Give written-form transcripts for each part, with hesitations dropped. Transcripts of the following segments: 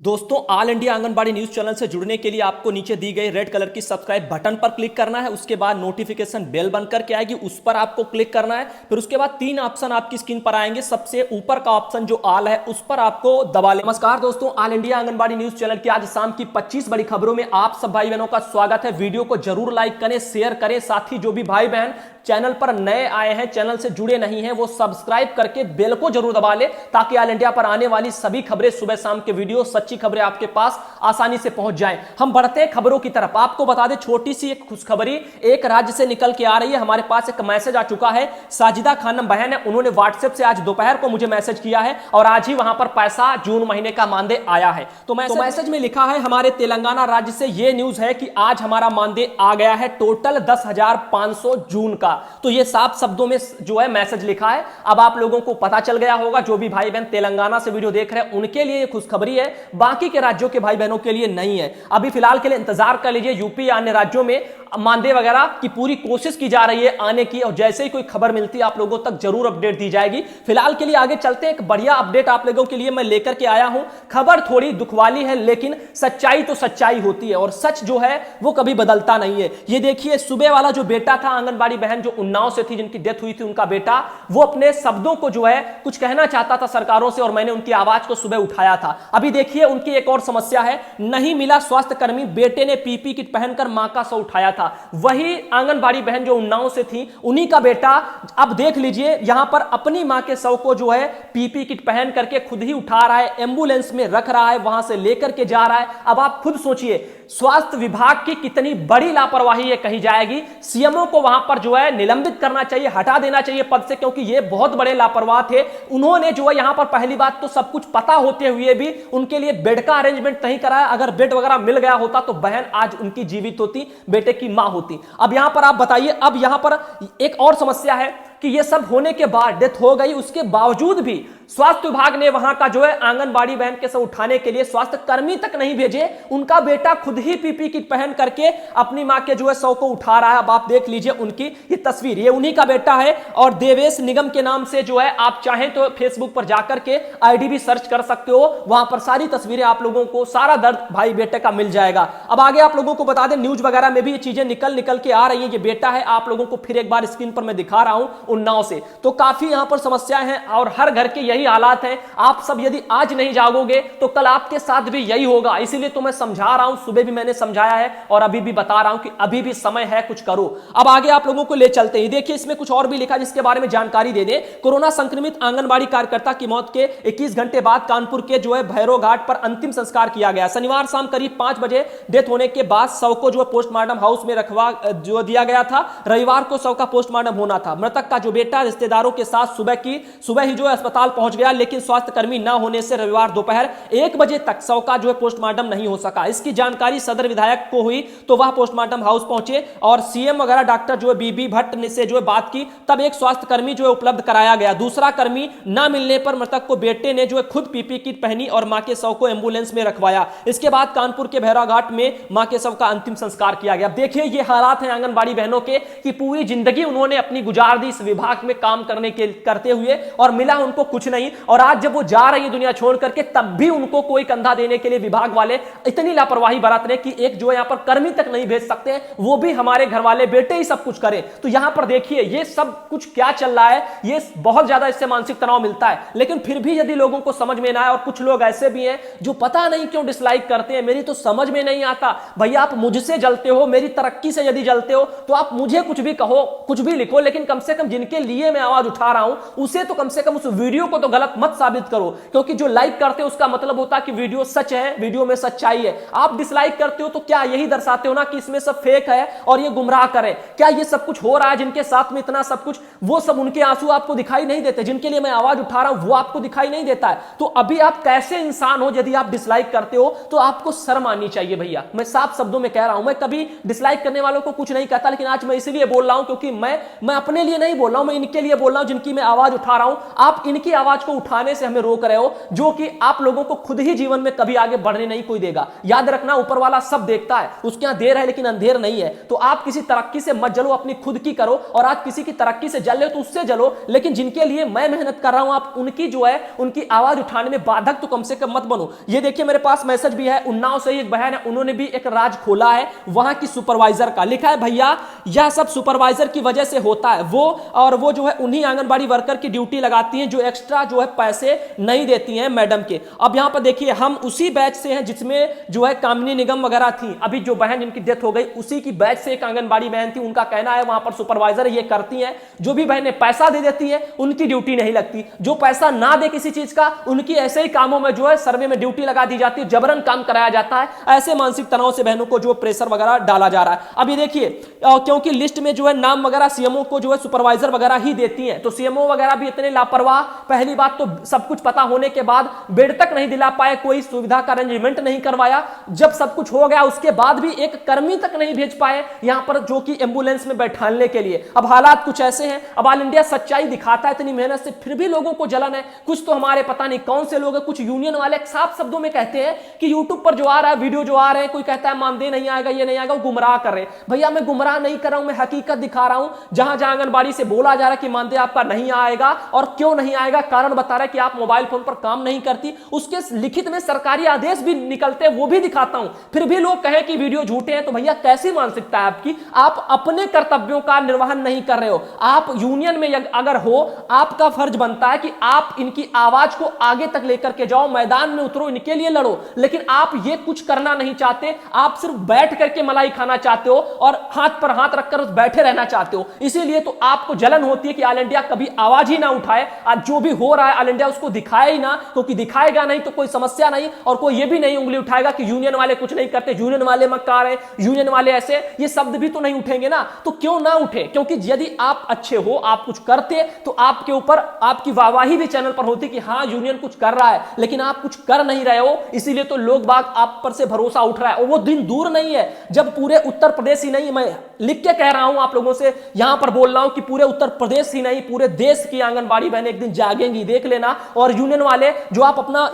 दोस्तों, all India anganwadi news channel से जुड़ने के लिए आपको नीचे दी गई रेड कलर की सब्सक्राइब बटन पर क्लिक करना है। उसके बाद नोटिफिकेशन बेल बनकर के आएगी, उस पर आपको क्लिक करना है। फिर उसके बाद तीन ऑप्शन आपकी स्क्रीन पर आएंगे। सबसे ऊपर का ऑप्शन जो ऑल है उस पर आपको दबा लें। नमस्कार दोस्तों, all India anganwadi news channel की आज शाम की 25 बड़ी खबरों में आप सब भाई बहनों का स्वागत है। वीडियो को जरूर लाइक करें, शेयर करें। साथ ही जो भी भाई बहन चैनल पर नए आए हैं, चैनल से जुड़े नहीं हैं, वो सब्सक्राइब करके बेल को जरूर दबा ले, ताकि ऑल इंडिया पर आने वाली सभी खबरें, सुबह शाम के वीडियो, सच्ची खबरें आपके पास आसानी से पहुंच जाएं। हम बढ़ते हैं खबरों की तरफ। आपको बता दें, छोटी सी एक खुशखबरी एक राज्य से निकल के आ रही है। हमारे पास एक मैसेज आ चुका है। साजिदा खानम बहन है, उन्होंने व्हाट्सएप से आज दोपहर को मुझे मैसेज किया है और आज ही वहां पर पैसा जून महीने का मानदेय आया है। तो मैसेज में लिखा है, हमारे तेलंगाना राज्य से यह न्यूज है कि आज हमारा मानदेय आ गया है, टोटल 10,500 जून का। तो यह साफ शब्दों में जो है मैसेज लिखा है। अब आप लोगों को पता चल गया होगा, जो भी भाई बहन तेलंगाना से वीडियो देख रहे हैं उनके लिए खुशखबरी है, बाकी के राज्यों के भाई बहनों के लिए नहीं है। अभी फिलहाल के लिए इंतजार कर लीजिए। यूपी या अन्य राज्यों में मानदेय वगैरह की पूरी कोशिश की जा रही है आने की, और जैसे ही कोई खबर मिलती है आप लोगों तक जरूर अपडेट दी जाएगी। फिलहाल के लिए आगे चलते हैं। एक बढ़िया अपडेट आप लोगों के लिए मैं लेकर के आया हूं। खबर थोड़ी दुख वाली है, लेकिन सच्चाई तो सच्चाई होती है, और सच जो है वो कभी बदलता नहीं है। ये देखिए, सुबह वाला जो बेटा था, आंगनबाड़ी बहन जो उन्नाव से थी, जिनकी डेथ हुई थी, उनका बेटा, वो अपने शब्दों को जो है कुछ कहना चाहता था सरकारों से, और मैंने उनकी आवाज को सुबह उठाया था। अभी देखिए, उनकी एक और समस्या है, नहीं मिला स्वास्थ्य कर्मी। बेटे ने पीपी किट पहनकर मां का शव उठाया था। वही आंगनबाड़ी बहन जो उन्नाव से थी, उन्हीं का बेटा अब देख लीजिए यहां पर अपनी मां के शव को जो है पीपी किट पहन करके खुद ही उठा रहा है, एम्बुलेंस में रख रहा है, वहां से लेकर के जा रहा है। अब आप खुद सोचिए, स्वास्थ्य विभाग की कितनी बड़ी लापरवाही ये कही जाएगी। सीएमओ को वहां पर जो है निलंबित करना चाहिए, हटा देना चाहिए पद से, क्योंकि ये बहुत बड़े लापरवाह थे। उन्होंने जो है यहां पर पहली बात तो सब कुछ पता होते हुए भी उनके लिए बेड का अरेंजमेंट नहीं कराया। अगर बेड वगैरह मिल गया होता तो बहन आज उनकी जीवित होती, बेटे की मां होती। अब यहां पर आप बताइए, अब यहां पर एक और समस्या है कि ये सब होने के बाद, डेथ हो गई, उसके बावजूद भी स्वास्थ्य विभाग ने वहां का जो है आंगनबाड़ी बहन के सब उठाने के लिए स्वास्थ्य कर्मी तक नहीं भेजे। उनका बेटा खुद ही पीपी किट पहन करके अपनी मां के जो है शव को उठा रहा है। अब आप देख लीजिए उनकी ये तस्वीर, ये उन्हीं का बेटा है, और देवेश निगम के नाम से जो है, आप चाहें तो फेसबुक पर जाकर के आईडी भी सर्च कर सकते हो, वहां पर सारी तस्वीरें आप लोगों को, सारा दर्द भाई बेटे का मिल जाएगा। अब आगे आप लोगों को बता दें, न्यूज वगैरह में भी ये चीजें निकल के आ रही है। ये बेटा है, आप लोगों को फिर एक बार स्क्रीन पर मैं दिखा रहा हूं, उन्नाव से। तो काफी यहां पर समस्याएं हैं, और हर घर के यही हालात हैं। आप सब यदि आज नहीं जागोगे तो कल आपके साथ भी यही होगा। इसीलिए तो मैं समझा रहा हूं, सुबह भी मैंने समझाया है और अभी भी बता रहा हूं कि अभी भी समय है, कुछ करो। अब आगे आप लोगों को ले चलते हैं। देखिए, इसमें कुछ और भी लिखा, जिसके बारे में जानकारी दे दें। कोरोना संक्रमित आंगनबाड़ी कार्यकर्ता की मौत के 21 घंटे बाद कानपुर के जो है भैरव घाट पर अंतिम संस्कार किया गया। शनिवार शाम करीब 5 बजे डेथ होने के बाद शव को जो पोस्टमार्टम हाउस में रखवा जो दिया गया था। रविवार को शव का पोस्टमार्टम होना था। मृतक का जो बेटा रिश्तेदारों के साथ सुबह ही जो है अस्पताल पहुंच गया, लेकिन स्वास्थ्य कर्मी न होने से रविवार दोपहर 1 बजे तक शव का जो है पोस्टमार्टम नहीं हो सका। इसकी जानकारी सदर विधायक को हुई तो वह पोस्टमार्टम हाउस पहुंचे और सीएम वगैरह डॉक्टर जो है बीबी भट्ट ने से जो है बात की, तब एक स्वास्थ्य कर्मी जो है उपलब्ध कराया गया। दूसरा कर्मी न मिलने पर मृतक को बेटे ने जो है खुद पीपी किट पहनी और मां के शव को एम्बुलेंस में रखवाया। इसके बाद कानपुर के भैरव घाट में मां के शव का अंतिम संस्कार किया गया। देखिए, ये हालात हैं आंगनबाड़ी बहनों के कि पूरी जिंदगी उन्होंने अपनी गुजार दी इस विभाग में काम करते हुए, और मिला उनको कुछ नहीं। और आज जब वो जा रही है दुनिया छोड़ करके, तब भी उनको कोई कंधा देने के लिए विभाग वाले इतनी लापरवाही बरत रहे कि एक जो है यहां पर कर्मी तक नहीं भेज सकते हैं, वो भी हमारे घर वाले बेटे ही सब कुछ करें। तो यहां पर देखिए ये सब कुछ क्या चल रहा है, ये बहुत ज्यादा इससे मानसिक तनाव मिलता है। लेकिन फिर भी यदि लोगों को समझ में ना आए, और कुछ लोग ऐसे भी हैं जो पता नहीं क्यों डिसलाइक करते हैं, मेरी तो समझ में नहीं आता। भैया, आप मुझसे जलते हो, मेरी तरक्की से यदि जलते हो तो आप मुझे कुछ भी कहो, कुछ भी लिखो, लेकिन कम से कम जिनके लिए मैं आवाज उठा रहा हूं उसे तो कम से कम उस वीडियो को तो गलत मत साबित करो, क्योंकि जो लाइक करते हो उसका मतलब होता है कि वीडियो सच है, वीडियो में सच्चाई है। आप डिसलाइक करते हो तो क्या यही दर्शाते हो ना कि इसमें सब फेक है और ये गुमराह करे। क्या ये सब कुछ हो रहा है जिनके साथ में इतना सब कुछ, वो सब उनके आंसू आपको दिखाई नहीं देते? जिनके लिए मैं आवाज उठा रहा हूं वो आपको दिखाई नहीं देता है? तो अभी आप कैसे इंसान हो यदि आप डिसलाइक करते हो? तो आपको शर्म आनी चाहिए भैया। मैं साफ शब्दों में कह रहा हूं, मैं कभी डिसलाइक करने वालों को कुछ नहीं कहता, लेकिन आज मैं इसीलिए बोल रहा हूं क्योंकि मैं अपने लिए नहीं बोल रहा हूं, मैं इनके लिए बोल रहा हूं जिनकी मैं आवाज उठा रहा हूं। आप इनकी आवाज को उठाने से हमें रोक रहे हो, जो कि आप लोगों को खुद ही जीवन में कभी आगे बढ़ने नहीं कोई देगा। याद रखना, ऊपर वाला सब देखता है, उसके यहां देर है लेकिन अंधेर नहीं है। तो आप किसी तरक्की से मत जलो, अपनी खुद की करो। और आज किसी की तरक्की से जल रहे हो तो उससे जलो, लेकिन जिनके लिए मैं मेहनत कर रहा हूं आप उनकी जो है उनकी आवाज उठाने में बाधक तो कम से कम मत बनो। ये देखिए मेरे पास मैसेज भी है, उन्नाव से एक बहन है, उन्होंने भी एक राज खोला है वहां की सुपरवाइजर का। लिखा है भैया यह सब सुपरवाइजर की वजह से होता है, वो जो है उन्हीं आंगनबाड़ी वर्कर की ड्यूटी लगाती हैं जो एक्स्ट्रा जो है पैसे नहीं देती हैं मैडम के। अब यहां पर देखिए हम उसी बैच से हैं जिसमें जो है कामिनी निगम वगैरह थी। अभी जो बहन जिनकी डेथ हो गई उसी की बैच से एक आंगनबाड़ी बहन थी, उनका कहना है वहां पर सुपरवाइजर ये करती हैं, जो भी बहनें पैसा दे देती है उनकी ड्यूटी नहीं लगती, जो पैसा ना दे किसी चीज का उनकी ऐसे ही कामों में जो है सर्वे में ड्यूटी लगा दी जाती है, जबरन काम कराया जाता है। ऐसे मानसिक तनाव से बहनों को जो प्रेशर वगैरह डाला जा रहा है। अब ये देखिए क्योंकि लिस्ट में जो है नाम वगैरह सीएमओ को जो है सुपरवाइजर वगैरह ही देती हैं, तो सीएमओ वगैरह भी इतने लापरवाह, पहली बात तो सब कुछ पता होने के बाद बेड तक नहीं दिला पाए, कोई सुविधा का अरेंजमेंट नहीं करवाया, जब सब कुछ हो गया उसके बाद भी एक कर्मी तक नहीं भेज पाए यहां पर जो कि एम्बुलेंस में बैठाने के लिए। अब हालात कुछ ऐसे हैं। अब ऑल इंडिया सच्चाई दिखाता है इतनी मेहनत से, फिर भी लोगों को जलन है। कुछ तो हमारे पता नहीं कौन से लोग हैं, कुछ यूनियन वाले साफ शब्दों में कहते हैं कि यूट्यूब पर जो आ रहा है वीडियो जो आ रहे हैं, कोई कहता है मानदेय नहीं आएगा, ये नहीं आएगा, वो गुमराह कर रहे हैं। भैया मैं गुमराह नहीं कर रहा हूं, मैं हकीकत दिखा रहा हूं। जहां जहां आंगनबाड़ी से बोला जा रहा है कि मानदेय आपका नहीं आएगा और क्यों नहीं आएगा, कारण बता रहा है कि आप मोबाइल फोन पर काम नहीं करती, उसके लिखित में सरकारी आदेश भी निकलते हैं, वो भी दिखाता हूं। फिर भी लोग कहें कि वीडियो झूठे हैं, तो भैया कैसी मानसिकता है आपकी? आप अपने कर्तव्यों का निर्वहन नहीं कर रहे हो। आप यूनियन में अगर हो, आपका फर्ज बनता है कि आप इनकी आवाज को आगे तक लेकर के जाओ, मैदान में उतरो, इनके लिए लड़ो, लेकिन आप ये कुछ करना नहीं चाहते। आप सिर्फ बैठ करके मलाई खाना चाहते हो और हाथ पर हाथ रखकर बैठे रहना चाहते हो। इसीलिए तो आपको जलन होती है कि ऑल इंडिया कभी आवाज ही ना उठाए, आज जो भी हो रहा है ऑल इंडिया उसको दिखाए ही ना, क्योंकि दिखाएगा नहीं तो कोई समस्या नहीं और कोई ये भी नहीं उंगली उठाएगा कि यूनियन वाले कुछ नहीं करते, यूनियन वाले मक्कार है, यूनियन वाले ऐसे, ये शब्द भी तो नहीं उठेंगे ना। तो क्यों ना उठे? क्योंकि यदि आप अच्छे हो, आप कुछ करते, तो आपके ऊपर आपकी वाहवाही भी चैनल पर होती कि हाँ यूनियन कुछ कर रहा है, लेकिन आप कुछ कर नहीं रहे हो, इसीलिए तो लोग बाग आप पर से भरोसा उठ रहा है। और वो दिन दूर नहीं है जब पूरे उत्तर प्रदेश ही नहीं, मैं लिख के कह रहा हूं आप लोगों से, यहां पर बोल रहा हूं कि पूरे उत्तर प्रदेश ही नहीं पूरे देश की आंगनबाड़ी बहनें एक दिन जागेंगी, देख लेना। और यूनियन वाले जो आप अपना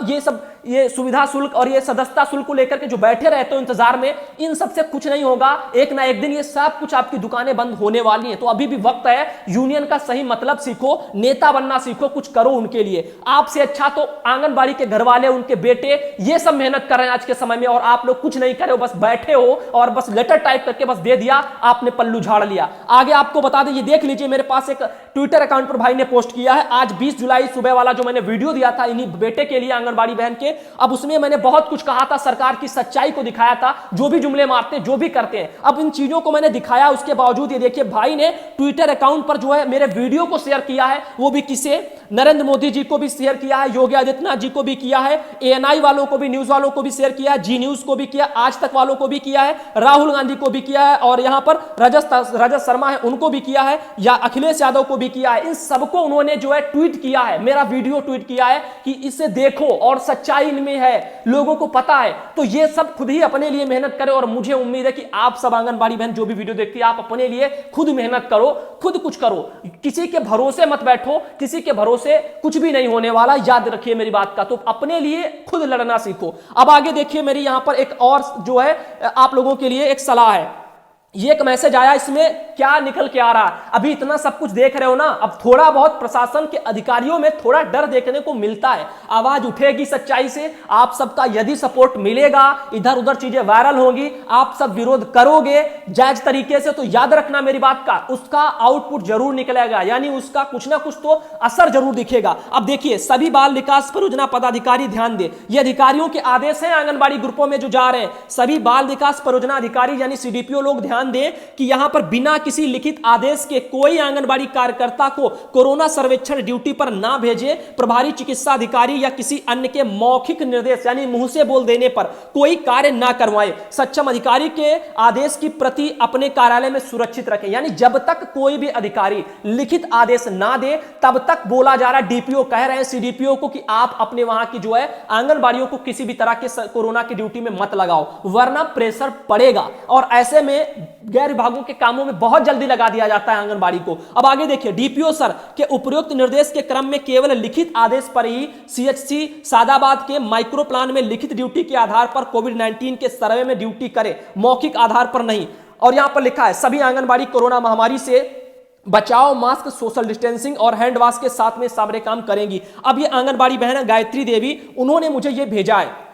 ये सुविधा शुल्क और ये सदस्यता शुल्क को लेकर के जो बैठे रहते हो इंतजार में, इन सबसे कुछ नहीं होगा। एक ना एक दिन ये सब कुछ आपकी दुकानें बंद होने वाली हैं। तो अभी भी वक्त है, यूनियन का सही मतलब सीखो, नेता बनना सीखो, कुछ करो उनके लिए। आपसे अच्छा तो आंगनबाड़ी के घर वाले, उनके बेटे, ये सब मेहनत कर रहे हैं आज के समय में, और आप लोग कुछ नहीं करे हो, बस बैठे हो और बस लेटर टाइप करके बस दे दिया, आपने पल्लू झाड़ लिया। आगे आपको बता दें, ये देख लीजिए मेरे पास एक ट्विटर अकाउंट पर भाई ने पोस्ट किया है आज 20 जुलाई सुबह वाला जो मैंने वीडियो दिया था इन्हीं बेटे के लिए, आंगनबाड़ी बहन के। अब उसमें मैंने बहुत कुछ कहा था, सरकार की सच्चाई को दिखाया था, जो भी जुमले मारते हैं, जो भी करते हैं। अब इन चीजों को मैंने दिखाया, उसके बावजूद ये देखिए भाई ने ट्विटर अकाउंट पर जो है मेरे वीडियो को शेयर किया है, वो भी किसे? नरेंद्र मोदी जी को भी शेयर किया है, योगी आदित्यनाथ जी को भी किया है, एएनआई वालों को भी, न्यूज वालों को भी शेयर किया है, जी न्यूज को भी किया, आज तक वालों को भी किया है, राहुल गांधी को भी किया है, और यहां पर रजत शर्मा है उनको भी किया है, या अखिलेश यादव को भी किया है। इन सबको उन्होंने जो है ट्वीट किया है, मेरा वीडियो ट्वीट किया है कि इसे देखो और सच्चाई इनमें है, लोगों को पता है। तो ये सब खुद ही अपने लिए मेहनत करें, और मुझे उम्मीद है कि आप सब आंगनबाड़ी बहन जो भी वीडियो देखती है, आप अपने लिए खुद मेहनत करो, खुद कुछ करो, किसी के भरोसे मत बैठो, किसी के भरोसे कुछ भी नहीं होने वाला, याद रखिए मेरी बात का। तो अपने लिए खुद लड़ना सीखो। अब आगे देखिए, मेरी यहां पर एक और जो है आप लोगों के लिए एक सलाह है। ये एक मैसेज आया, इसमें क्या निकल के आ रहा है? अभी इतना सब कुछ देख रहे हो ना, अब थोड़ा बहुत प्रशासन के अधिकारियों में थोड़ा डर देखने को मिलता है। आवाज उठेगी सच्चाई से, आप सबका यदि सपोर्ट मिलेगा, इधर उधर चीजें वायरल होंगी, आप सब विरोध करोगे जायज तरीके से, तो याद रखना मेरी बात का, उसका आउटपुट जरूर निकलेगा, यानी उसका कुछ ना कुछ तो असर जरूर दिखेगा। अब देखिए, सभी बाल विकास परियोजना पदाधिकारी ध्यान दे, ये अधिकारियों के आदेश हैं आंगनबाड़ी ग्रुपों में जो जा रहे हैं, सभी बाल विकास परियोजना अधिकारी यानी सीडीपीओ लोग ध्यान दें कि यहां पर बिना किसी लिखित आदेश के कोई आंगनबाड़ी कार्यकर्ता को कोरोना सर्वेक्षण ड्यूटी पर ना भेजे। प्रभारी चिकित्सा अधिकारी या किसी अन्य के मौखिक निर्देश यानी मुंह से बोल देने पर कोई कार्य ना करवाएं। सक्षम अधिकारी के आदेश की प्रति अपने कार्यालय में सुरक्षित रखें। यानी जब तक कोई भी अधिकारी लिखित आदेश ना दे तब तक बोला जा रहा है, डीपीओ कह रहे हैं सीडीपीओ को कि आप अपने वहां की जो है आंगनबाड़ियों को किसी भी तरह के कोरोना की ड्यूटी में मत लगाओ, वरना प्रेशर पड़ेगा। और ऐसे में गैर विभागों के कामों में बहुत जल्दी लगा दिया जाता है आंगनबाड़ी को। अब आगे देखिए, डीपीओ सर के उपयुक्त निर्देश के क्रम में केवल लिखित आदेश पर ही सीएचसी सादाबाद के माइक्रो प्लान में लिखित ड्यूटी के आधार पर कोविड-19 के सर्वे में ड्यूटी करे, मौखिक आधार पर नहीं। और यहां पर लिखा है सभी आंगनबाड़ी कोरोना महामारी से बचाव, मास्क, सोशल डिस्टेंसिंग और हैंड वॉश के साथ में सारे काम करेंगी। अब ये आंगनबाड़ी बहन गायत्री देवी, उन्होंने मुझे ये भेजा है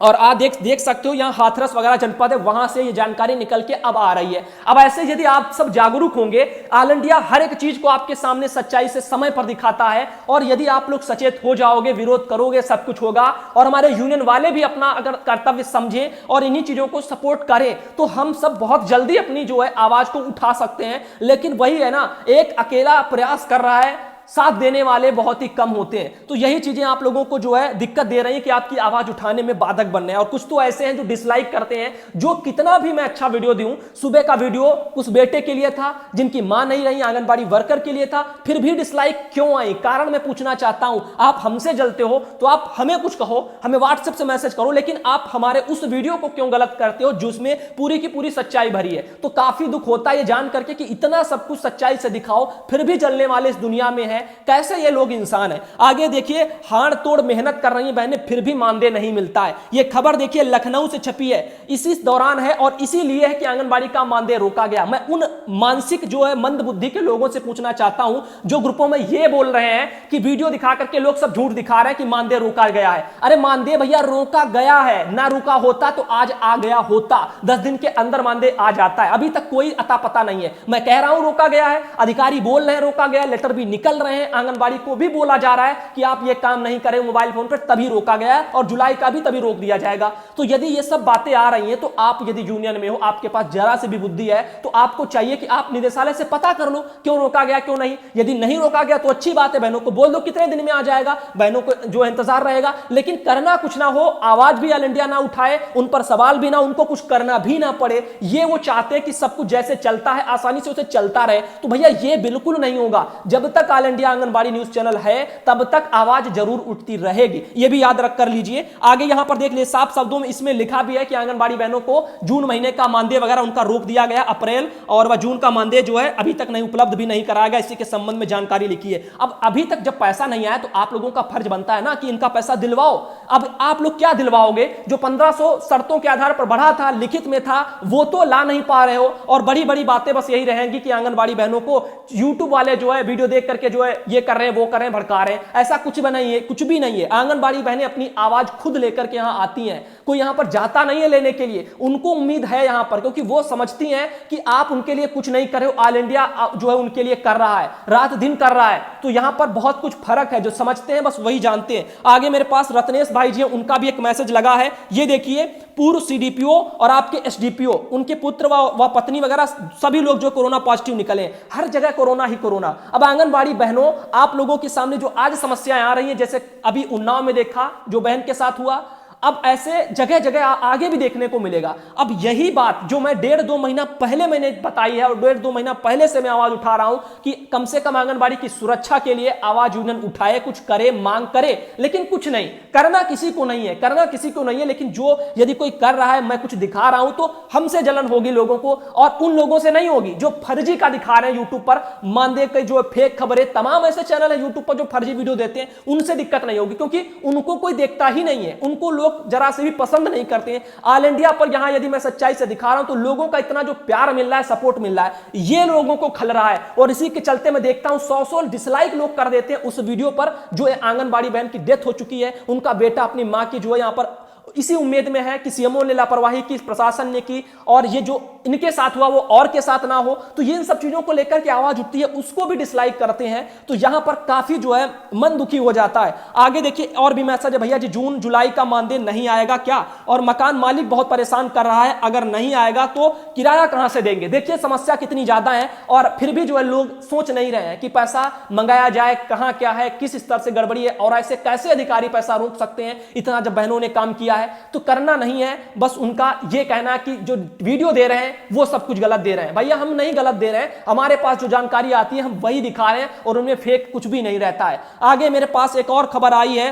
और आप देख सकते हो यहाँ हाथरस वगैरह जनपद है, वहां से ये जानकारी निकल के अब आ रही है। अब ऐसे यदि आप सब जागरूक होंगे, ऑल इंडिया हर एक चीज को आपके सामने सच्चाई से समय पर दिखाता है, और यदि आप लोग सचेत हो जाओगे, विरोध करोगे, सब कुछ होगा। और हमारे यूनियन वाले भी अपना अगर कर्तव्य समझें और इन्हीं चीजों को सपोर्ट करें तो हम सब बहुत जल्दी अपनी जो है आवाज को उठा सकते हैं। लेकिन वही है ना, एक अकेला प्रयास कर रहा है, साथ देने वाले बहुत ही कम होते हैं। तो यही चीजें आप लोगों को जो है दिक्कत दे रही है कि आपकी आवाज उठाने में बाधक बन रहे हैं। और कुछ तो ऐसे हैं जो डिसलाइक करते हैं, जो कितना भी मैं अच्छा वीडियो दूं, सुबह का वीडियो उस बेटे के लिए था जिनकी मां नहीं रही, आंगनबाड़ी वर्कर के लिए था, फिर भी डिसलाइक क्यों आई? कारण मैं पूछना चाहता हूं। आप हमसे जलते हो तो आप हमें कुछ कहो, हमें व्हाट्सएप से मैसेज करो, लेकिन आप हमारे उस वीडियो को क्यों गलत करते हो जिसमें पूरी की पूरी सच्चाई भरी है? तो काफी दुख होता है ये जान करके कि इतना सब कुछ सच्चाई से दिखाओ, फिर भी जलने वाले इस दुनिया में है। कैसे ये लोग इंसान है? आगे देखिए, हाड़ तोड़ मेहनत कर रही बहनें फिर भी मानदेय नहीं मिलता है। ये खबर देखिए लखनऊ से छपी है, इसी दौरान है और इसीलिए है कि आंगनबाड़ी का मानदेय रोका गया। मैं उन मानसिक जो है मंद बुद्धि के लोगों से पूछना चाहता हूं जो ग्रुपों में ये बोल रहे हैं कि वीडियो दिखा करके लोग सब झूठ दिखा रहे हैं कि मानदेय रोका गया है। अरे मानदेय भैया रोका गया है, ना रुका होता तो आज आ गया होता। 10 दिन के अंदर मानदेय आ जाता है, अभी तक कोई अता पता नहीं है। मैं कह रहा हूं रोका गया है, अधिकारी बोल रहे हैं रोका गया, लेटर भी निकल रहे हैं, आंगनबाड़ी को भी बोला जा रहा है कि आप ये काम नहीं करें मोबाइल फोन पर, तभी रोका गया है और जुलाई का भी तभी रोक दिया जाएगा। तो यदि ये सब बातें आ रही हैं तो आप यदि यूनियन में हो, आपके पास जरा से भी बुद्धि है, तो आपको चाहिए कि आप निदेशालय से पता कर लो क्यों रोका गया क्यों नहीं। यदि नहीं रोका गया तो अच्छी बात है, बहनों को बोल दो कितने दिन में आ जाएगा, बहनों को जो इंतजार रहेगा। लेकिन करना कुछ ना हो, आवाज भी ऑल इंडिया ना उठाए, उन पर सवाल भी ना, उनको कुछ करना भी ना पड़े, ये वो चाहते हैं कि सब कुछ जैसे चलता है आसानी से उसे चलता रहे। तो भैया ये बिल्कुल नहीं होगा। जब तक all India anganwadi news channel है तब तक आवाज जरूर उठती रहेगी, ये भी याद रख कर लीजिए। आगे यहां पर देख लीजिए, साफ शब्दों में इसमें लिखा भी है कि आंगनबाड़ी बहनों को जून महीने का मानदेय वगैरह उनका रोक दिया गया, अप्रैल और वह जून का मानदेय जो है अभी तक नहीं उपलब्ध भी नहीं कराया गया, इसी के संबंध में जानकारी लिखी है। अब अभी तक जब पैसा नहीं आया तो आप लोगों का फर्ज बनता है ना कि इनका पैसा दिलवाओ। अब आप लोग क्या दिलवाओगे? जो 1500 शर्तों के आधार पर बढ़ा था, लिखित में था, वो तो ला नहीं पा रहे हो, और बड़ी बड़ी बातें बस यही रहेंगी कि आंगनबाड़ी बहनों को यूट्यूब वाले जो है वीडियो देख करके जो है ये कर रहे हैं वो कर रहे हैं, भड़का रहे हैं। ऐसा कुछ भी नहीं है, कुछ भी नहीं है। आंगनबाड़ी बहनें अपनी आवाज खुद लेकर के यहां आती हैं, कोई यहां पर जाता नहीं है लेने के लिए। उनको उम्मीद है यहां पर, क्योंकि वो समझती हैं कि आप उनके लिए कुछ नहीं कर रहे हो, ऑल इंडिया जो है उनके लिए कर रहा है, रात दिन कर रहा है। तो यहां पर बहुत कुछ फर्क है, जो समझते हैं बस वही जानते हैं। आगे मेरे पास रत्नेश भाई जी, उनका भी एक मैसेज लगा है, ये देखिए, पूर्व सीडीपीओ और आपके एसडीपीओ, उनके पुत्र व पत्नी वगैरह सभी लोग जो कोरोना पॉजिटिव निकले, हर जगह कोरोना ही कोरोना। अब आंगनबाड़ी बहनों, आप लोगों के सामने जो आज समस्याएं आ रही हैं, जैसे अभी उन्नाव में देखा जो बहन के साथ हुआ, अब ऐसे जगह जगह आगे भी देखने को मिलेगा। अब यही बात जो मैं 1.5-2 महीना पहले मैंने बताई है और 1.5-2 महीना पहले से मैं आवाज उठा रहा हूं कि कम से कम आंगनबाड़ी की सुरक्षा के लिए आवाज यूनियन उठाए, कुछ करे, मांग करे, लेकिन कुछ नहीं करना, किसी को नहीं है करना, किसी को नहीं है। लेकिन जो यदि कोई कर रहा है, मैं कुछ दिखा रहा हूं, तो हमसे जलन होगी लोगों को, और उन लोगों से नहीं होगी जो फर्जी का दिखा रहे हैं यूट्यूब पर, मानदेय के जो फेक खबरें, तमाम ऐसे चैनल है यूट्यूब पर जो फर्जी वीडियो देते हैं, उनसे दिक्कत नहीं होगी, क्योंकि उनको कोई देखता ही नहीं है, उनको लोग जरा से भी पसंद नहीं करते हैं। ऑल इंडिया पर यहां यदि मैं सच्चाई से दिखा रहा हूं तो लोगों का इतना जो प्यार मिल रहा है, सपोर्ट मिल रहा है, ये लोगों को खल रहा है। और इसी के चलते मैं देखता हूं 100 डिसलाइक लोग कर देते हैं उस वीडियो पर जो आंगनबाड़ी बहन की डेथ हो चुकी है, उनका बेटा अपनी मां की जो है यहां पर इसी उम्मीद में है कि सीएमओ ने लापरवाही की, प्रशासन ने की, और ये जो इनके साथ हुआ वो और के साथ ना हो। तो ये इन सब चीजों को लेकर के आवाज उठती है, उसको भी डिसलाइक करते हैं। तो यहां पर काफी जो है मन दुखी हो जाता है। आगे देखिए और भी मैसेज है, भैया जी जून जुलाई का मानदेय नहीं आएगा क्या? और मकान मालिक बहुत परेशान कर रहा है, अगर नहीं आएगा तो किराया कहां से देंगे? देखिए समस्या कितनी ज्यादा है, और फिर भी जो है लोग सोच नहीं रहे हैं कि पैसा मंगाया जाए, कहां क्या है, किस स्तर से गड़बड़ी है, और ऐसे कैसे अधिकारी पैसा रोक सकते हैं। इतना जब बहनों ने काम किया है तो करना नहीं है, बस उनका ये कहना है कि जो वीडियो दे रहे हैं वो सब कुछ गलत दे रहे हैं। भैया हम नहीं गलत दे रहे हैं, हमारे पास जो जानकारी आती है हम वही दिखा रहे हैं, और उनमें फेक कुछ भी नहीं रहता है। आगे मेरे पास एक और खबर आई है,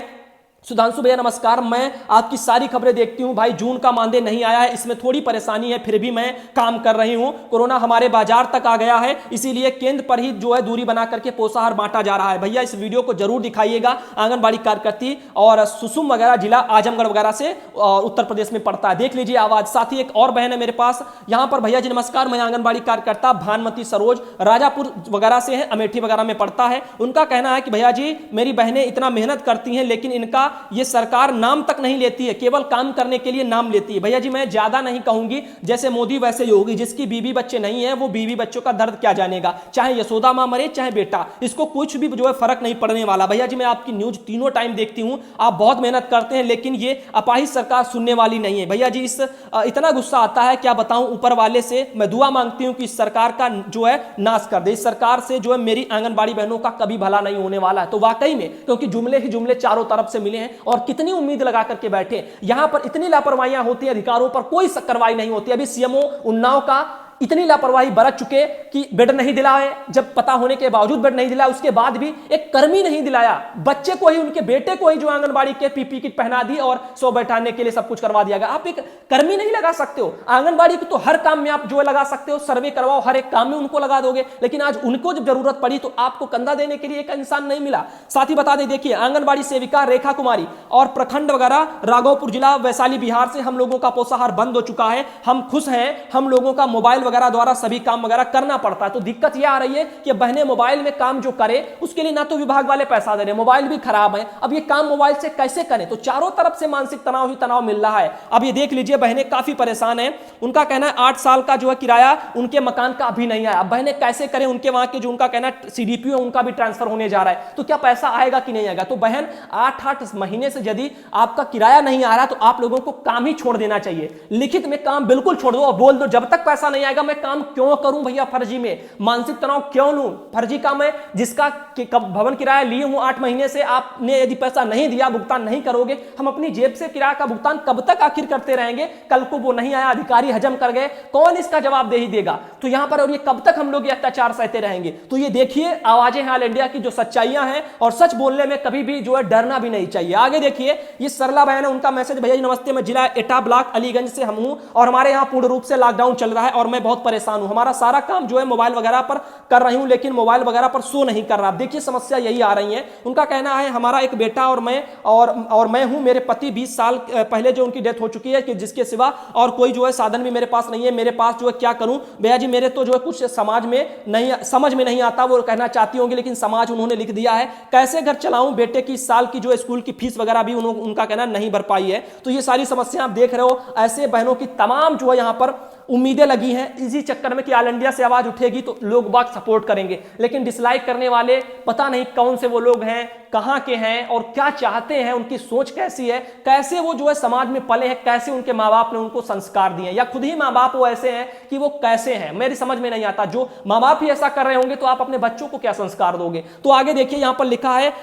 सुधांशु भैया नमस्कार, मैं आपकी सारी खबरें देखती हूं भाई। जून का मानदेय नहीं आया है, इसमें थोड़ी परेशानी है, फिर भी मैं काम कर रही हूं। कोरोना हमारे बाजार तक आ गया है, इसीलिए केंद्र पर ही जो है दूरी बना करके पोषाहार बांटा जा रहा है। भैया इस वीडियो को जरूर दिखाइएगा। आंगनबाड़ी कार्यकर्ती और सुसुम वगैरह जिला आजमगढ़ वगैरह से उत्तर प्रदेश में पड़ता है, देख लीजिए आवाज। साथ ही एक और बहन है मेरे पास यहां पर। भैया जी नमस्कार, मैं आंगनबाड़ी कार्यकर्ता भानुमति सरोज राजापुर वगैरह से है, अमेठी वगैरह में पड़ता है। उनका कहना है कि भैया जी मेरी बहनें इतना मेहनत करती हैं, लेकिन इनका ये सरकार नाम तक नहीं लेती है, केवल काम करने के लिए नाम लेती है। भैया जी मैं ज्यादा नहीं कहूंगी, जैसे मोदी वैसे योगी। जिसकी बीवी बच्चे नहीं है वो बीवी बच्चों का दर्द क्या जानेगा, चाहे यशोदा मां मरे चाहे बेटा, इसको कुछ भी जो है फर्क नहीं पड़ने वाला। भैया जी मैं आपकी न्यूज तीनों टाइम देखती हूं, आप बहुत मेहनत करते हैं, लेकिन ये अपाहिज सरकार सुनने वाली नहीं है। भैया जी इस इतना गुस्सा आता है क्या बताऊं। ऊपर वाले से मैं दुआ मांगती हूं कि इस सरकार का जो है नाश कर दे। इस सरकार से जो है मेरी आंगनबाड़ी बहनों का कभी भला नहीं होने वाला है। तो वाकई में क्योंकि जुमले ही जुमले चारों तरफ से मिले हैं, और कितनी उम्मीद लगा करके बैठे। यहां पर इतनी लापरवाहियां होती है, अधिकारों पर कोई कार्रवाई नहीं होती। अभी सीएमओ उन्नाव का इतनी लापरवाही बरत चुके कि बेड नहीं दिलाए, जब पता होने के बावजूद बेड नहीं दिलाया, उसके बाद भी एक कर्मी नहीं दिलाया। बच्चे को ही, उनके बेटे को ही जो आंगनबाड़ी के पीपी किट पहना दी और 100 बैठाने के लिए सब कुछ करवा दिया गया। आप एक कर्मी नहीं लगा सकते हो। आंगनबाड़ी को तो हर काम में आप जो है लगा सकते हो, सर्वे करवाओ, हर एक काम में उनको लगा दोगे, लेकिन आज उनको जब जरूरत पड़ी तो आपको कंधा देने के लिए एक इंसान नहीं मिला। साथ ही बता दें, देखिए आंगनबाड़ी सेविका रेखा कुमारी और प्रखंड वगैरह राघोपुर जिला वैशाली बिहार से हम लोगों का पोषाहार बंद हो चुका है। हम खुश हैं, हम लोगों का मोबाइल वगैरह द्वारा सभी काम वगैरह करना पड़ता है। तो दिक्कत यह आ रही है कि बहनें मोबाइल में काम जो करे उसके लिए ना तो विभाग वाले पैसा दे रहे, मोबाइल भी खराब है। अब ये काम मोबाइल से कैसे करें, तो चारों तरफ से मानसिक तनाव ही तनाव मिल रहा है। अब ये देख लीजिए बहनें काफी परेशान हैं। उनका कहना है 8 साल का जो है किराया उनके मकान का अभी नहीं आया। अब बहनें कैसे करें, उनके वहां के जो उनका कहना है सीडीपीओ उनका भी ट्रांसफर होने जा रहा है, तो क्या पैसा आएगा कि नहीं आएगा। तो बहन 8 महीने से यदि आपका किराया नहीं आ रहा तो आप लोगों को काम ही छोड़ देना चाहिए। लिखित में काम बिल्कुल छोड़ दो और बोल दो जब तक पैसा नहीं आएगा मैं काम क्यों करूं भैया, फर्जी में मानसिक तनाव क्यों लूं। फर्जी काम है, जिसका भवन किराया लिए हूं 8 महीने से, आपने यदि पैसा नहीं दिया, भुगतान नहीं करोगे, हम अपनी जेब से किराया का भुगतान कब तक आखिर करते रहेंगे। कल को वो नहीं आया, अधिकारी हजम कर गए, कौन इसका जवाबदेही देगा। तो यहां पर और ये कब तक हम लोग ये अत्याचार सहते रहेंगे। तो ये देखिए आवाजें हैं ऑल इंडिया की जो सच्चाइयां हैं, और सच बोलने में कभी भी जो है डरना भी नहीं चाहिए। आगे देखिए ये सरला बहन है, उनका मैसेज, भैया जी नमस्ते, मैं जिला एटा ब्लॉक अलीगंज से हम हूं और हमारे यहां पूर्ण रूप से लॉकडाउन चल रहा है और मैं बहुत परेशान हूं। हमारा सारा काम जो है मोबाइल वगैरह पर कर रही हूं, लेकिन मोबाइल वगैरह पर शो नहीं कर रहा। देखिए समस्या यही आ रही है। उनका कहना है हमारा एक बेटा और मैं हूं, मेरे पति 20 साल पहले जो उनकी डेथ हो चुकी है, कि जिसके सिवा और कोई जो है साधन भी मेरे पास नहीं है। मेरे पास जो है क्या करूं भैया जी, मेरे तो जो है कुछ समाज में नहीं, समझ में नहीं आता। वो कहना चाहती होंगी लेकिन समाज उन्होंने लिख दिया है। कैसे घर चलाऊं, बेटे की इस साल की जो स्कूल की फीस वगैरह भी उनका कहना नहीं भर पाई है। तो ये सारी समस्या आप देख रहे हो। ऐसे बहनों की तमाम जो है यहां पर उम्मीदें लगी हैं, इसी चक्कर में कि ऑल इंडिया से आवाज उठेगी तो लोग बाग सपोर्ट करेंगे, लेकिन डिसलाइक करने वाले पता नहीं कौन से वो लोग हैं, कहां के हैं और क्या चाहते हैं, उनकी सोच कैसी है, कैसे वो जो है समाज में पले हैं, कैसे उनके माँ बाप ने उनको संस्कार दिए, या खुद ही माँ बाप वो ऐसे हैं कि वो कैसे हैं, मेरी समझ में नहीं आता। जो माँ बाप ही ऐसा कर रहे होंगे तो आप अपने बच्चों को क्या संस्कार दोगे। तो आगे देखिए यहां पर लिखा है,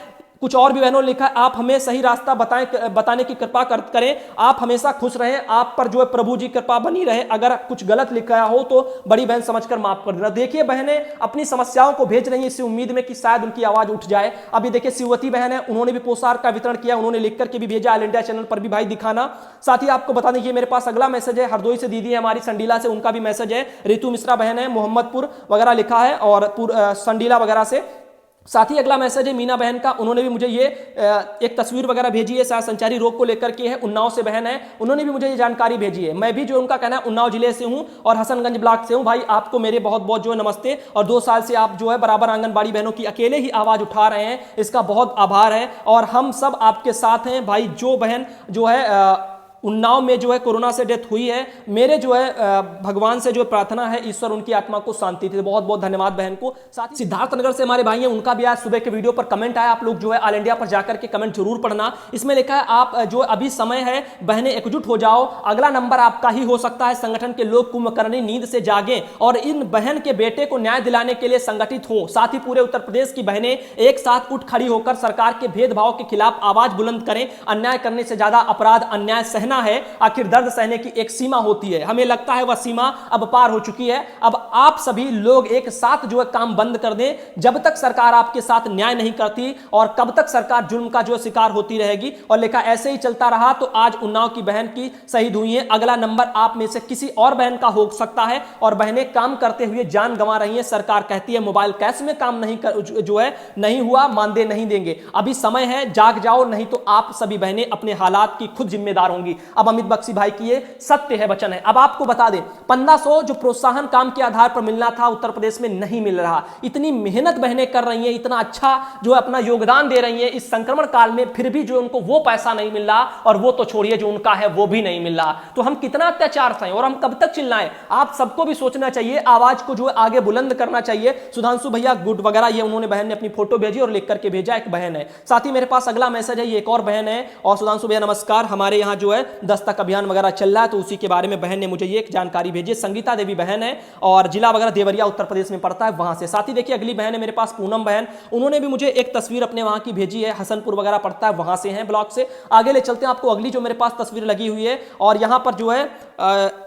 कुछ और भी बहनों ने लिखा है, आप हमें सही रास्ता बताने की कृपा करें, आप हमेशा खुश रहें, आप पर जो है प्रभु जी कृपा बनी रहे। अगर कुछ गलत लिखा हो तो बड़ी बहन समझकर माफ कर देना। देखिए बहनें अपनी समस्याओं को भेज रही हैं इसी उम्मीद में कि शायद उनकी आवाज उठ जाए। अभी देखिए शिववती बहन है, उन्होंने भी पोषाहार का वितरण किया, उन्होंने लिख करके भी भेजा, ऑल इंडिया चैनल पर भी भाई दिखाना। साथ ही आपको बता दें मेरे पास अगला मैसेज है, हरदोई से दीदी है हमारी, संडीला से, उनका भी मैसेज है। रितु मिश्रा बहन है, मोहम्मदपुर वगैरह लिखा है और संडीला वगैरह से। साथ ही अगला मैसेज है मीना बहन का, उन्होंने भी मुझे ये एक तस्वीर वगैरह भेजी है, शायद संचारी रोग को लेकर के है, उन्नाव से बहन है, उन्होंने भी मुझे ये जानकारी भेजी है। मैं भी जो उनका कहना है उन्नाव जिले से हूं और हसनगंज ब्लॉक से हूं। भाई आपको मेरे बहुत बहुत जो है नमस्ते, और 2 साल से आप जो है बराबर आंगनबाड़ी बहनों की अकेले ही आवाज उठा रहे हैं, इसका बहुत आभार है और हम सब आपके साथ हैं। भाई जो बहन जो है उन्नाव में जो है कोरोना से डेथ हुई है, मेरे जो है भगवान से जो प्रार्थना है ईश्वर उनकी आत्मा को शांति दे। बहुत बहुत धन्यवाद बहन को। साथ ही सिद्धार्थनगर से हमारे भाई हैं, उनका भी आज सुबह के वीडियो पर कमेंट आया। आप लोग जो है ऑल इंडिया पर जाकर के कमेंट जरूर पढ़ना। इसमें लिखा है आप जो अभी समय है, बहनें एकजुट हो जाओ, अगला नंबर आपका ही हो सकता है। संगठन के लोग कुंभकर्णी नींद से जागें और इन बहन के बेटे को न्याय दिलाने के लिए संगठित हों। साथ ही पूरे उत्तर प्रदेश की बहनें एक साथ उठ खड़ी होकर सरकार के भेदभाव के खिलाफ आवाज बुलंद करें। अन्याय करने से ज्यादा अपराध अन्याय सहना सहना है, आखिर दर्द सहने की एक सीमा होती है। हमें लगता है वह सीमा अब पार हो चुकी है। अब आप सभी लोग एक साथ जो है काम बंद कर दें। जब तक सरकार आपके साथ न्याय नहीं करती और कब तक सरकार जुल्म का जो शिकार होती रहेगी। और लेखा ऐसे ही चलता रहा तो आज उन्नाव की बहन की शहीद हुई है, अगला नंबर आप में से किसी और बहन का हो सकता है। और बहनें काम करते हुए जान गंवा रही हैं। सरकार कहती है मोबाइल कैश में काम नहीं कर, जो है नहीं हुआ, मानदेय नहीं देंगे। अभी समय है, जाग जाओ, नहीं तो आप सभी बहनें अपने हालात की खुद जिम्मेदार होंगी। अब अमित बख्शी भाई की ये सत्य है, वचन है। अब आपको बता दें 1500 जो प्रोत्साहन काम के आधार पर मिलना था उत्तर प्रदेश में नहीं मिल रहा। इतनी मेहनत बहनें कर रही हैं, इतना अच्छा जो है अपना योगदान दे रही हैं इस संक्रमण काल में, फिर भी जो उनको वो पैसा नहीं मिल रहा। और वो तो छोड़िए, जो उनका है वो भी नहीं मिल रहा। तो हम कितना अत्याचार सहें और हम कब तक चिल्लाएं? आप सबको भी सोचना चाहिए, आवाज को जो है आगे बुलंद करना चाहिए। सुधांशु भैया गुड वगैरह ये उन्होंने बहन ने अपनी फोटो भेजी और लिख करके भेजा, एक बहन है। साथ ही मेरे पास अगला मैसेज है, ये एक और बहन है। और सुधांशु भैया नमस्कार, हमारे यहाँ जो है दस्तक अभियान वगैरह चल रहा है तो उसी के बारे में बहन ने मुझे ये एक जानकारी भेजी। संगीता देवी बहन है और जिला वगैरह देवरिया उत्तर प्रदेश में पड़ता है, वहां से। साथ ही देखिए अगली बहन है मेरे पास पूनम बहन, उन्होंने भी मुझे एक तस्वीर अपने वहां की भेजी है, हसनपुर वगैरह पड़ता है, वहां से हैं ब्लॉक से। आगे ले चलते हैं, आपको अगली जो मेरे पास तस्वीर लगी हुई है और यहाँ पर जो है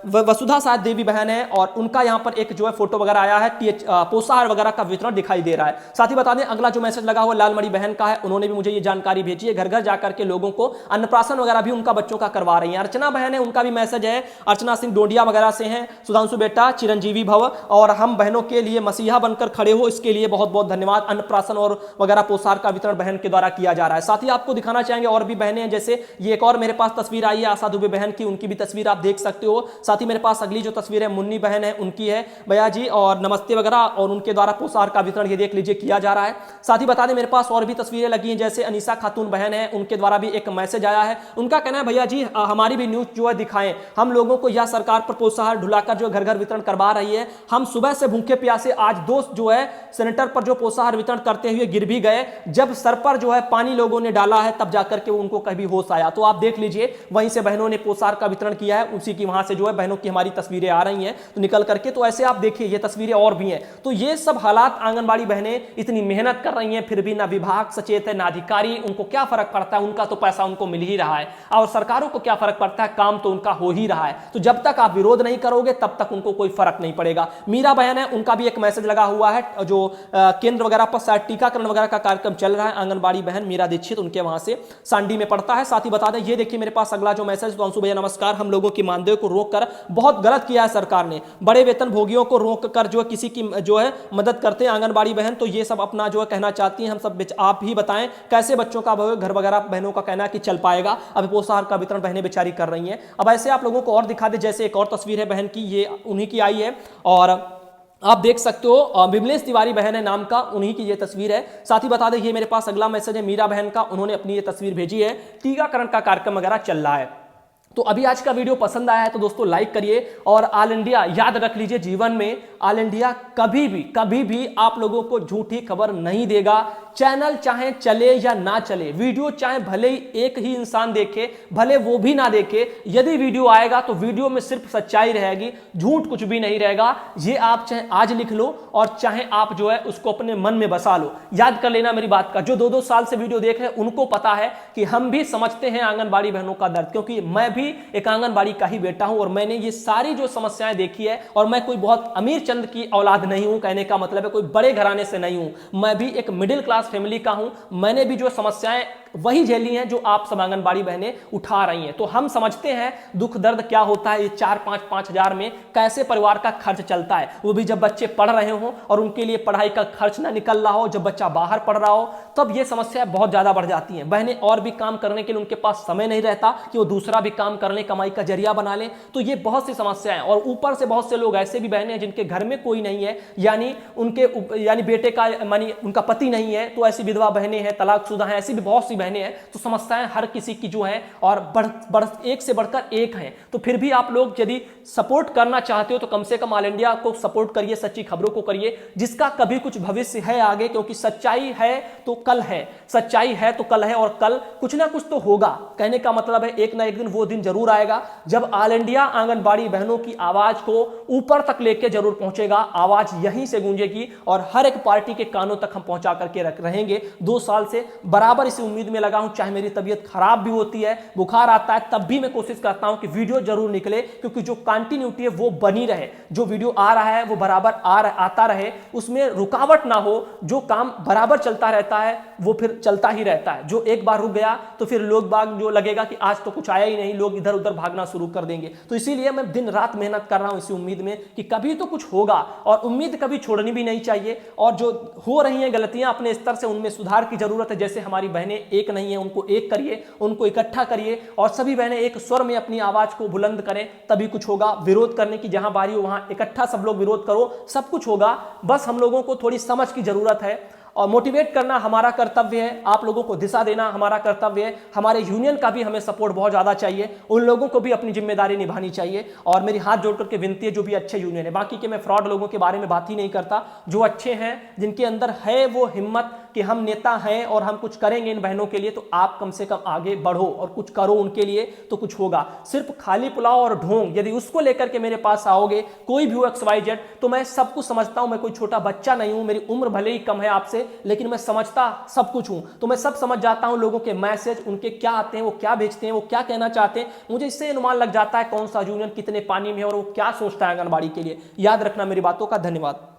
वसुधा साध देवी बहन है और उनका यहाँ पर एक जो है फोटो वगैरह आया है, पोषाहार वगैरह का वितरण दिखाई दे रहा है। साथ ही बता दें अगला जो मैसेज लगा हुआ लालमणि बहन का है, उन्होंने भी मुझे ये जानकारी भेजी है, घर घर जाकर के लोगों को अन्नप्राशन वगैरह भी उनका बच्चों का करवा रही है। अर्चना बहन है, उनका भी मैसेज है, अर्चना सिंह डोडिया वगैरह से हैं। सुधांशु बेटा चिरंजीवी भव और हम बहनों के लिए मसीहा बनकर खड़े हो, इसके लिए बहुत बहुत धन्यवाद। अन्नप्राशन और वगैरह पोषाहार का वितरण बहन के द्वारा किया जा रहा है। साथ ही आपको दिखाना चाहेंगे और भी बहनें हैं, जैसे ये एक और मेरे पास तस्वीर आई है आशा दुबे बहन की, उनकी भी तस्वीर आप देख सकते हो। साथ ही मेरे पास अगली जो तस्वीर है मुन्नी बहन है, उनकी है भैया जी और नमस्ते वगैरह, और उनके द्वारा पोषाहार का वितरण ये देख लीजिए किया जा रहा है। साथ ही बता दें मेरे पास और भी तस्वीरें लगी हैं, जैसे अनीसा खातून बहन है, उनके द्वारा भी एक मैसेज आया है। उनका कहना है भैया जी हमारी भी न्यूज जो है दिखाएं, हम लोगों को यह सरकार पर पोषाहार ढुलाकर जो घर घर वितरण करवा रही है। हम सुबह से भूखे प्यासे आज दोस्त जो है सेनेटर पर जो पोषाहार वितरण करते हुए गिर भी गए, जब सर पर जो है पानी लोगों ने डाला है तब जाकर के उनको कभी होश आया। तो आप देख लीजिए वहीं से बहनों ने पोषाहार का वितरण किया है, उसी की वहां से जो है बहनों की हमारी तस्वीरें आ रही हैं तो निकल करके। तो ऐसे आप देखिए ये तस्वीरें और भी हैं। तो ये सब हालात, आंगनबाड़ी बहनें इतनी मेहनत कर रही हैं फिर भी ना विभाग सचेत है ना अधिकारी, उनको क्या फर्क पड़ता है, उनका तो पैसा उनको मिल ही रहा है। और सरकारों को क्या फर्क पड़ता है, काम तो उनका हो ही रहा है। तो जब तक आप विरोध नहीं करोगे तब तक उनको कोई फर्क नहीं पड़ेगा। मीरा बहन है, उनका भी एक मैसेज लगा हुआ है, जो केंद्र वगैरह पर शायद टीकाकरण वगैरह का कार्यक्रम चल रहा है। आंगनबाड़ी बहन मीरा दीक्षित, उनके वहां से सांडी में पड़ता है। साथ ही बता दें ये देखिए मेरे पास अगला जो मैसेज, तो अंशु भैया नमस्कार, हम लोगों की मानदेय को रोककर बहुत गलत किया है सरकार ने, बड़े वेतन भोगियों को रोक कर जो है किसी की जो है मदद करते हैं आंगनबाड़ी बहन। तो ये सब अपना जो है कहना चाहती हैं, हम सब आप ही बताएं कैसे बच्चों का घर वगैरह बहनों का कहना है कि चल पाएगा। अभी पोषाहार का वितरण बहनें बेचारी कर रही हैं। अब ऐसे आप लोगों को और दिखा दे, जैसे एक और तस्वीर है बहन की, ये उन्हीं की आई है और आप देख सकते हो विमलेश तिवारी बहन है नाम का, उन्हीं की ये तस्वीर है। साथ ही बता दें ये मेरे पास अगला मैसेज है मीरा बहन का, उन्होंने अपनी ये तस्वीर भेजी है, टीकाकरण का कार्यक्रम वगैरह चल रहा है। तो अभी आज का वीडियो पसंद आया है तो दोस्तों लाइक करिए। और ऑल इंडिया याद रख लीजिए, जीवन में ऑल इंडिया कभी भी आप लोगों को झूठी खबर नहीं देगा। चैनल चाहे चले या ना चले, वीडियो चाहे भले ही एक ही इंसान देखे, भले वो भी ना देखे, यदि वीडियो आएगा तो वीडियो में सिर्फ सच्चाई रहेगी, झूठ कुछ भी नहीं रहेगा। ये आप चाहे आज लिख लो और चाहे आप जो है उसको अपने मन में बसा लो। याद कर लेना मेरी बात का, जो 2-2 साल से वीडियो देख रहे हैं उनको पता है कि हम भी समझते हैं आंगनबाड़ी बहनों का दर्द, क्योंकि मैं भी एक आंगनबाड़ी का ही बेटा हूं और मैंने ये सारी जो समस्याएं देखी है। और मैं कोई बहुत अमीर चंद की औलाद नहीं हूं, कहने का मतलब है कोई बड़े घराने से नहीं हूं, मैं भी एक मिडिल क्लास फैमिली का हूं। मैंने भी जो समस्याएं वही झेली हैं जो आप सब आंगनबाड़ी बहनें उठा रही हैं। तो हम समझते हैं दुख दर्द क्या होता है, ये 4-5 हजार में कैसे परिवार का खर्च चलता है, वो भी जब बच्चे पढ़ रहे हो और उनके लिए पढ़ाई का खर्च ना निकल रहा हो, जब बच्चा बाहर पढ़ रहा हो, तब ये समस्याएं बहुत ज्यादा बढ़ जाती हैं। बहनें और भी काम करने के लिए उनके पास समय नहीं रहता कि वो दूसरा भी काम करने कमाई का जरिया बना ले। तो ये बहुत सी समस्याएं, और ऊपर से बहुत से लोग ऐसे भी बहनें हैं जिनके घर में कोई नहीं है, यानी बेटे का मानी उनका पति नहीं है, तो ऐसी विधवा बहनें हैं, तलाकशुदा हैं, ऐसी भी बहुत सी बहनें हैं। तो समस्याएं हर किसी की जो है और एक से बढ़कर एक हैं। तो फिर भी आप लोग यदि सपोर्ट करना चाहते हो तो कम से कम ऑल इंडिया को सपोर्ट करिए, सच्ची खबरों को करिए, जिसका कभी कुछ भविष्य है आगे, क्योंकि सच्चाई है तो कल है, सच्चाई है तो कल है, और कल कुछ ना कुछ तो होगा। कहने का मतलब है एक ना एक दिन वो दिन जरूर आएगा जब ऑल इंडिया आंगनबाड़ी बहनों की आवाज को ऊपर तक लेके जरूर पहुंचेगा। आवाज यहीं से गूंजेगी और हर एक पार्टी के कानों तक हम पहुंचा करके रख रहेंगे। 2 साल से बराबर इसी उम्मीद उम्मीद में लगा हूं, चाहे मेरी तबीयत खराब भी होती है, बुखार आता है, तब भी मैं कोशिश करता हूं कि वीडियो जरूर निकले, क्योंकि जो कंटिन्यूटी है वो बनी रहे, जो वीडियो आ रहा है वो बराबर आता रहे, उसमें रुकावट ना हो, जो काम बराबर चलता रहता है वो फिर चलता ही रहता है। जो एक बार रुक गया तो फिर लोग बाग जो लगेगा कि आज तो कुछ आया ही नहीं, लोग इधर उधर भागना शुरू कर देंगे। तो इसीलिए मैं दिन रात मेहनत कर रहा हूं इसी उम्मीद में कि कभी तो कुछ होगा, और उम्मीद कभी छोड़नी भी नहीं चाहिए। और जो हो रही हैं गलतियां अपने स्तर से, उनमें सुधार की जरूरत है। जैसे हमारी बहनें एक नहीं है, उनको एक करिए, उनको इकट्ठा करिए, और सभी बहनें एक स्वर में अपनी आवाज को बुलंद करें, तभी कुछ होगा। विरोध करने की जहां बारी हो वहां इकट्ठा सब लोग विरोध करो, सब कुछ होगा। बस हम लोगों को थोड़ी समझ की जरूरत है, और मोटिवेट करना हमारा कर्तव्य है, आप लोगों को दिशा देना हमारा कर्तव्य है। हमारे यूनियन का भी हमें सपोर्ट बहुत ज्यादा चाहिए, उन लोगों को भी अपनी जिम्मेदारी निभानी चाहिए। और मेरी हाथ जोड़ करके विनती है, जो भी अच्छे यूनियन है, बाकी के मैं फ्रॉड लोगों के बारे में बात ही नहीं करता, जो अच्छे हैं, जिनके अंदर है वो हिम्मत कि हम नेता हैं और हम कुछ करेंगे इन बहनों के लिए, तो आप कम से कम आगे बढ़ो और कुछ करो उनके लिए, तो कुछ होगा। सिर्फ खाली पुलाव और ढोंग यदि उसको लेकर के मेरे पास आओगे, कोई भी हो XYZ, तो मैं सब कुछ समझता हूं, मैं कोई छोटा बच्चा नहीं हूं, मेरी उम्र भले ही कम है आपसे, लेकिन मैं समझता सब कुछ हूं। तो मैं सब समझ जाता हूं, लोगों के मैसेज उनके क्या आते हैं, वो क्या भेजते हैं, वो क्या कहना चाहते हैं, मुझे इससे अनुमान लग जाता है कौन सा यूनियन कितने पानी में है और वो क्या सोचता है आंगनबाड़ी के लिए। याद रखना मेरी बातों का। धन्यवाद।